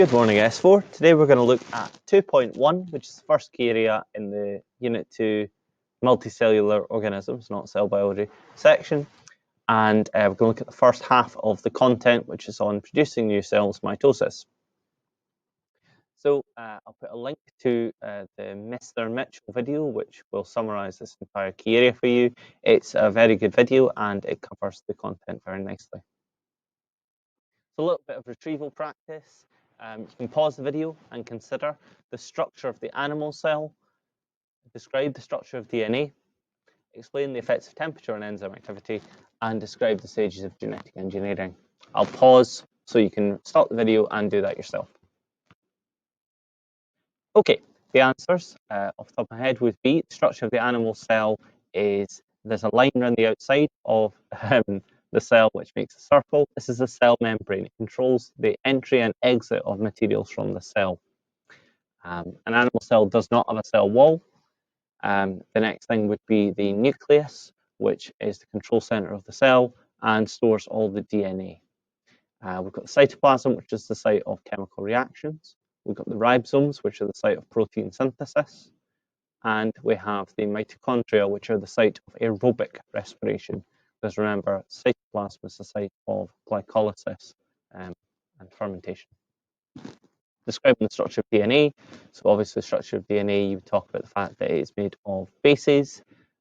Good morning, S4. Today we're going to look at 2.1, which is the first key area in the Unit 2 multicellular organisms, not cell biology section. And we're going to look at the first half of the content, which is on producing new cells, mitosis. So I'll put a link to the Mr. Mitchell video, which will summarize this entire key area for you. It's a very good video and it covers the content very nicely. So a little bit of retrieval practice. You can pause the video and consider the structure of the animal cell, describe the structure of DNA, explain the effects of temperature on enzyme activity, and describe the stages of genetic engineering. I'll pause so you can stop the video and do that yourself. Okay, the answers off the top of my head would be the structure of the animal cell is there's a line around the outside of the cell which makes a circle. This is the cell membrane. It controls the entry and exit of materials from the cell. An animal cell does not have a cell wall. The next thing would be the nucleus, which is the control center of the cell and stores all the DNA. We've got the cytoplasm, which is the site of chemical reactions. We've got the ribosomes, which are the site of protein synthesis. And we have the mitochondria, which are the site of aerobic respiration. Because remember, cytoplasm is the site of glycolysis and fermentation. Describing the structure of DNA. So obviously the structure of DNA, you talk about the fact that it is made of bases.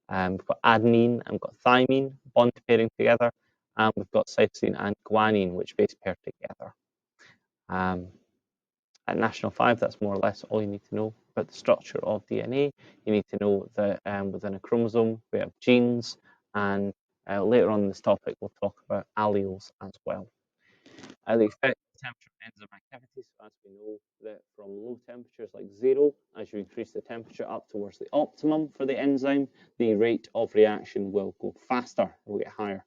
We've got adenine and we've got thymine, bond pairing together. And we've got cytosine and guanine, which base pair together. At National 5, that's more or less all you need to know about the structure of DNA. You need to know that within a chromosome, we have genes, and later on in this topic, we'll talk about alleles as well. The effect of temperature and enzyme activity, so as we know that from low temperatures like 0, as you increase the temperature up towards the optimum for the enzyme, the rate of reaction will go faster, it will get higher.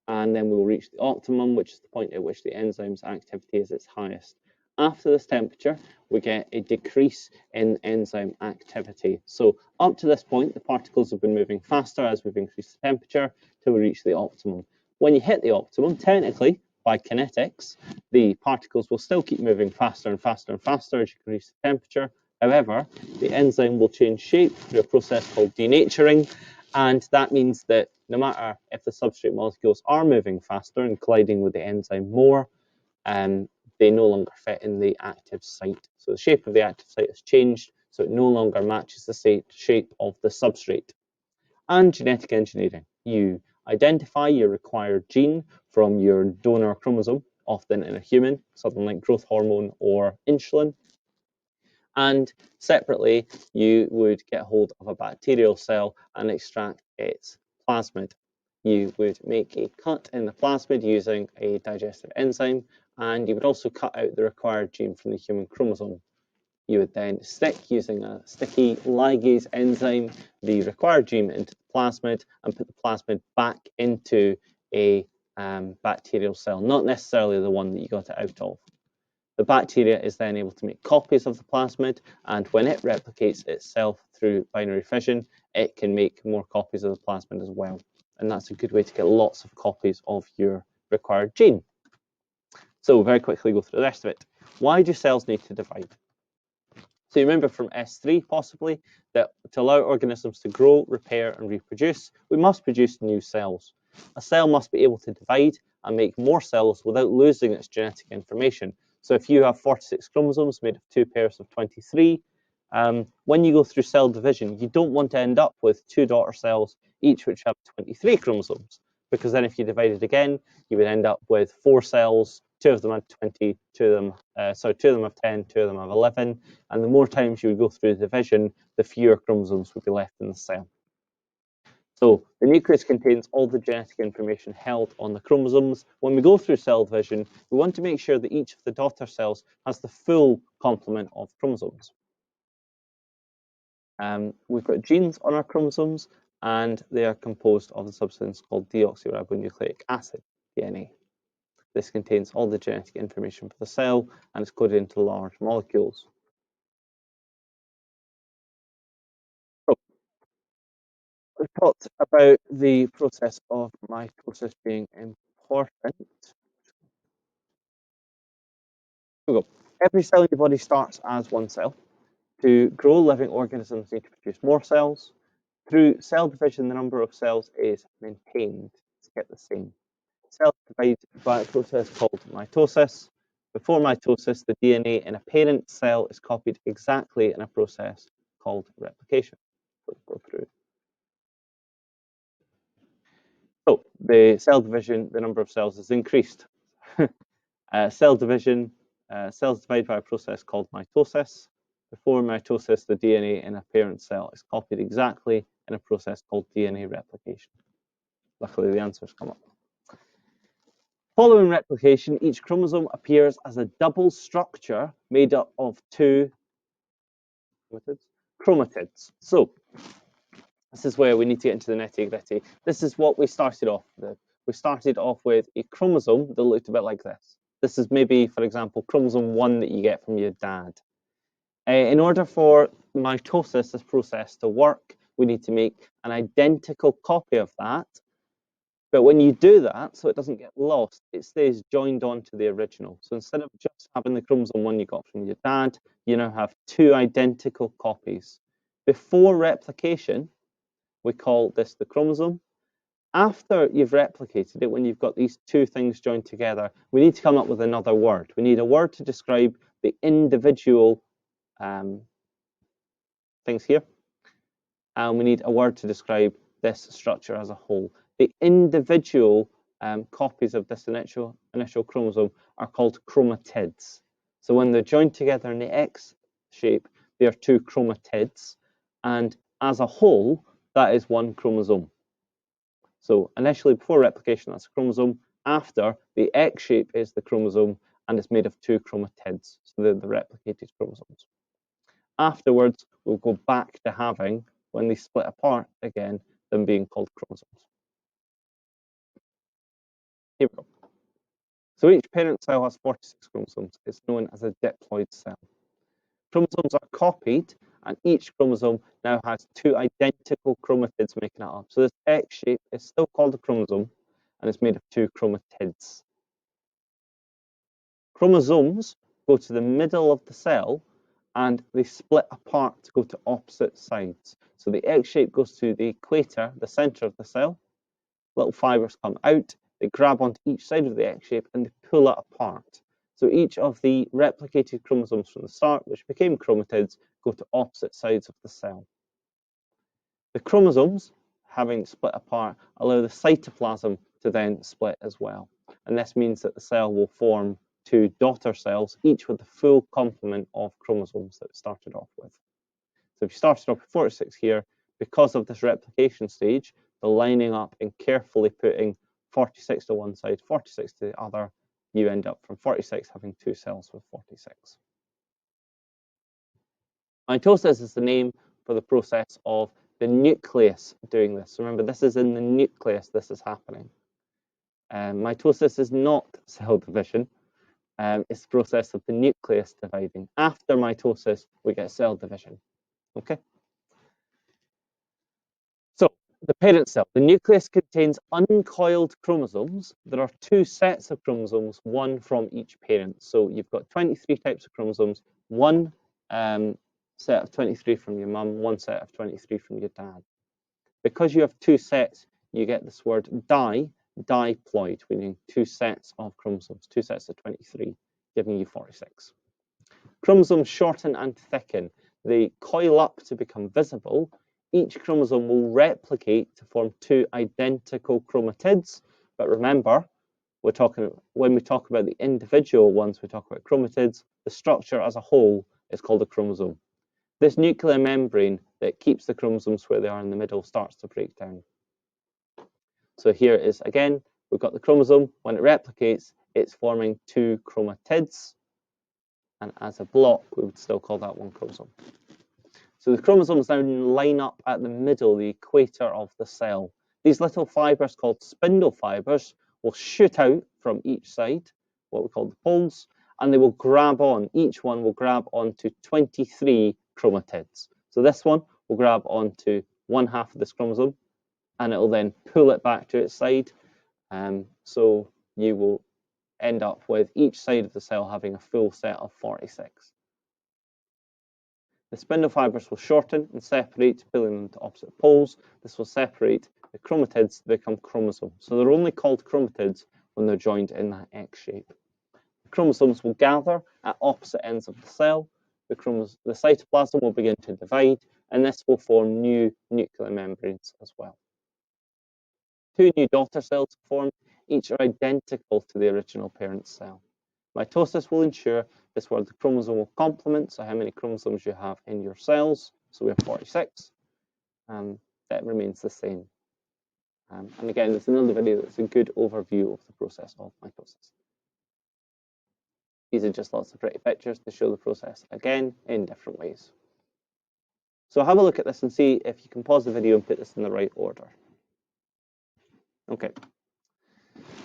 And then we will reach the optimum, which is the point at which the enzyme's activity is its highest. After this temperature, we get a decrease in enzyme activity. So up to this point, the particles have been moving faster as we've increased the temperature till we reach the optimum. When you hit the optimum, technically, by kinetics, the particles will still keep moving faster and faster and faster as you increase the temperature. However, the enzyme will change shape through a process called denaturing, and that means that no matter if the substrate molecules are moving faster and colliding with the enzyme more, they no longer fit in the active site. So the shape of the active site has changed, so it no longer matches the shape of the substrate. And genetic engineering. You identify your required gene from your donor chromosome, often in a human, something like growth hormone or insulin. And separately, you would get hold of a bacterial cell and extract its plasmid. You would make a cut in the plasmid using a digestive enzyme, and you would also cut out the required gene from the human chromosome. You would then stick, using a sticky ligase enzyme, the required gene into the plasmid and put the plasmid back into a bacterial cell, not necessarily the one that you got it out of. The bacteria is then able to make copies of the plasmid, and when it replicates itself through binary fission, it can make more copies of the plasmid as well. And that's a good way to get lots of copies of your required gene. So very quickly go through the rest of it. Why do cells need to divide? So you remember from S3 possibly that to allow organisms to grow, repair and reproduce, we must produce new cells. A cell must be able to divide and make more cells without losing its genetic information. So if you have 46 chromosomes made of 2 pairs of 23, when you go through cell division, you don't want to end up with 2 daughter cells, each which have 23 chromosomes, because then if you divide it again, you would end up with 4 cells, 2 of them have 20, 2 of them have 10, 2 of them have 11, and the more times you would go through the division, the fewer chromosomes would be left in the cell. So the nucleus contains all the genetic information held on the chromosomes. When we go through cell division, we want to make sure that each of the daughter cells has the full complement of chromosomes. We've got genes on our chromosomes, and they are composed of the substance called deoxyribonucleic acid, DNA. This contains all the genetic information for the cell, and it's coded into large molecules. We've talked about the process of mitosis being important. Here we go. Every cell in your body starts as one cell. To grow, living organisms need to produce more cells. Through cell division, the number of cells is maintained to get the same. Cells divide by a process called mitosis. Before mitosis, the DNA in a parent cell is copied exactly in a process called replication. We'll go through. So the cell division, the number of cells is increased. Cell division, cells divide by a process called mitosis. Before mitosis, the DNA in a parent cell is copied exactly in a process called DNA replication. Luckily, the answers come up. Following replication, each chromosome appears as a double structure made up of two chromatids. So this is where we need to get into the nitty-gritty. This is what we started off with. We started off with a chromosome that looked a bit like this. This is maybe, for example, chromosome 1 that you get from your dad. In order for mitosis, this process, to work, we need to make an identical copy of that. But when you do that, so it doesn't get lost, it stays joined onto the original. So instead of just having the chromosome 1 you got from your dad, you now have two identical copies. Before replication, we call this the chromosome. After you've replicated it, when you've got these two things joined together, we need to come up with another word. We need a word to describe the individual things here. And we need a word to describe this structure as a whole. The individual copies of this initial chromosome are called chromatids. So when they're joined together in the X shape, they are two chromatids. And as a whole, that is one chromosome. So initially, before replication, that's a chromosome. After, the X shape is the chromosome, and it's made of two chromatids, so they're the replicated chromosomes. Afterwards, we'll go back to having, when they split apart again, them being called chromosomes. Here we go. So each parent cell has 46 chromosomes. It's known as a diploid cell. Chromosomes are copied, and each chromosome now has two identical chromatids making it up. So this X shape is still called a chromosome, and it's made of two chromatids. Chromosomes go to the middle of the cell, and they split apart to go to opposite sides. So the X shape goes to the equator, the center of the cell. Little fibers come out, they grab onto each side of the X shape, and they pull it apart. So each of the replicated chromosomes from the start, which became chromatids, go to opposite sides of the cell. The chromosomes, having split apart, allow the cytoplasm to then split as well. And this means that the cell will form two daughter cells, each with the full complement of chromosomes that it started off with. So if you started off with 46 here, because of this replication stage, the lining up and carefully putting 46 to one side, 46 to the other, you end up from 46 having two cells with 46. Mitosis is the name for the process of the nucleus doing this. Remember, this is in the nucleus this is happening. Mitosis is not cell division. It's the process of the nucleus dividing. After mitosis, we get cell division. Okay. So the parent cell, the nucleus contains uncoiled chromosomes. There are two sets of chromosomes, one from each parent. So you've got 23 types of chromosomes, one set of 23 from your mum, one set of 23 from your dad. Because you have two sets, you get this word diploid, meaning two sets of chromosomes, two sets of 23, giving you 46. Chromosomes shorten and thicken. They coil up to become visible. Each chromosome will replicate to form two identical chromatids. But remember, when we talk about the individual ones, we talk about chromatids. The structure as a whole is called a chromosome. This nuclear membrane that keeps the chromosomes where they are in the middle starts to break down. So here is, again, we've got the chromosome. When it replicates, it's forming two chromatids. And as a block, we would still call that one chromosome. So the chromosomes now line up at the middle, the equator of the cell. These little fibers called spindle fibers will shoot out from each side, what we call the poles, and they will grab on, each one will grab onto 23 chromatids. So this one will grab onto one half of this chromosome, and it will then pull it back to its side. So you will end up with each side of the cell having a full set of 46. The spindle fibers will shorten and separate, pulling them to opposite poles. This will separate the chromatids to become chromosomes. So they're only called chromatids when they're joined in that X shape. The chromosomes will gather at opposite ends of the cell. The cytoplasm will begin to divide, and this will form new nuclear membranes as well. Two new daughter cells are formed. Each are identical to the original parent cell. Mitosis will ensure this where the chromosomal complement, so how many chromosomes you have in your cells, so we have 46, that remains the same. And again, there's another video that's a good overview of the process of mitosis. These are just lots of pretty pictures to show the process again in different ways. So have a look at this and see if you can pause the video and put this in the right order. Okay.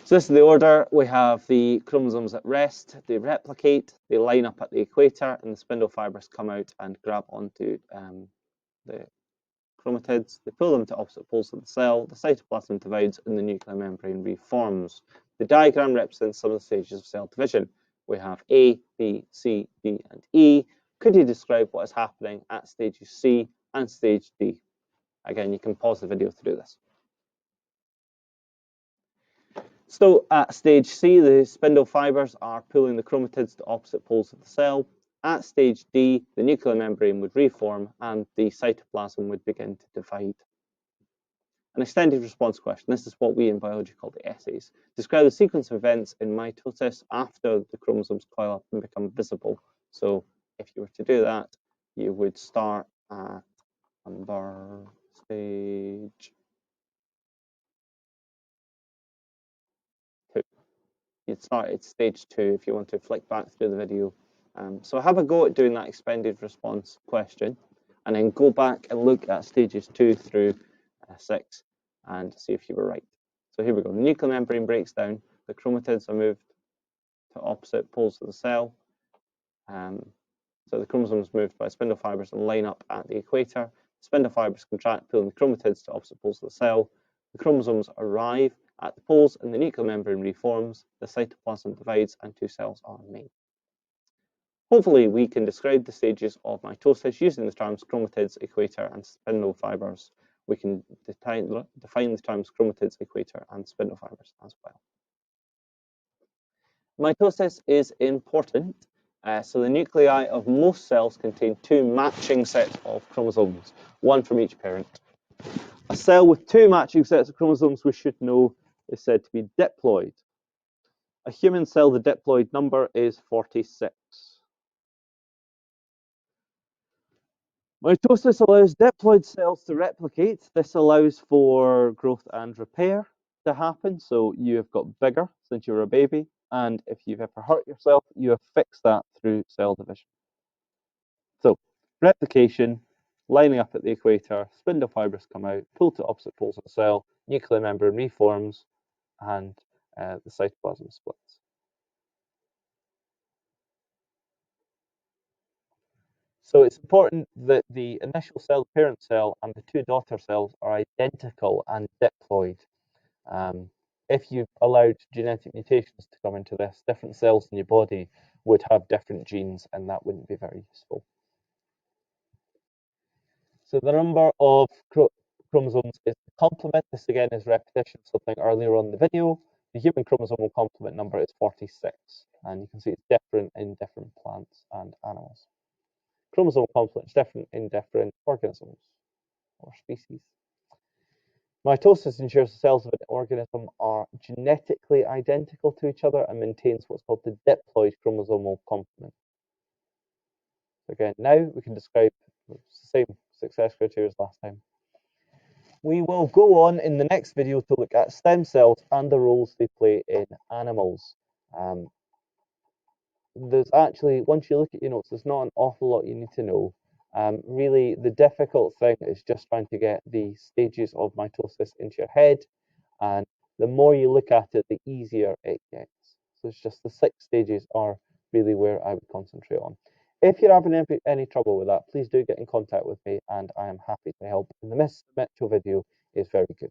So this is the order. We have the chromosomes at rest, they replicate, they line up at the equator, and the spindle fibers come out and grab onto the chromatids. They pull them to opposite poles of the cell, the cytoplasm divides, and the nuclear membrane reforms. The diagram represents some of the stages of cell division. We have A, B, C, D, and E. Could you describe what is happening at stages C and stage D? Again, you can pause the video to do this. So at stage C, the spindle fibers are pulling the chromatids to opposite poles of the cell. At stage D, the nuclear membrane would reform and the cytoplasm would begin to divide. An extended response question. This is what we in biology call the essays. Describe the sequence of events in mitosis after the chromosomes coil up and become visible. So if you were to do that, you would start at number stage 2. You'd start at stage 2 if you want to flick back through the video. So have a go at doing that extended response question, and then go back and look at stages 2 through 6 and see if you were right. So here we go. The nuclear membrane breaks down. The chromatids are moved to opposite poles of the cell. So the chromosomes moved by spindle fibers and line up at the equator. Spindle fibers contract, pulling the chromatids to opposite poles of the cell. The chromosomes arrive at the poles and the nuclear membrane reforms. The cytoplasm divides and 2 cells are made. Hopefully, we can describe the stages of mitosis using the terms chromatids, equator, and spindle fibers. We can define the terms chromatids, equator, and spindle fibers as well. Mitosis is important. So the nuclei of most cells contain 2 matching sets of chromosomes, one from each parent. A cell with 2 matching sets of chromosomes, we should know, is said to be diploid. A human cell, the diploid number is 46. Mitosis allows diploid cells to replicate. This allows for growth and repair to happen. So you have got bigger since you were a baby. And if you've ever hurt yourself, you have fixed that through cell division. So replication, lining up at the equator, spindle fibers come out, pull to opposite poles of the cell, nuclear membrane reforms, and the cytoplasm splits. So it's important that the initial cell, the parent cell, and the 2 daughter cells are identical and diploid. If you allowed genetic mutations to come into this, different cells in your body would have different genes, and that wouldn't be very useful. So the number of chromosomes is the complement. This again is repetition of something earlier on in the video. The human chromosomal complement number is 46, and you can see it's different in different plants and animals. Chromosomal complement is different in different organisms or species. Mitosis ensures the cells of an organism are genetically identical to each other and maintains what's called the diploid chromosomal complement. So again, now we can describe the same success criteria as last time. We will go on in the next video to look at stem cells and the roles they play in animals. There's actually, once you look at your notes, there's not an awful lot you need to know. Really, the difficult thing is just trying to get the stages of mitosis into your head, and the more you look at it, the easier it gets. So it's just the 6 stages are really where I would concentrate on. If you're having any trouble with that, please do get in contact with me, and I am happy to help. And the Miss Mitchell video is very good.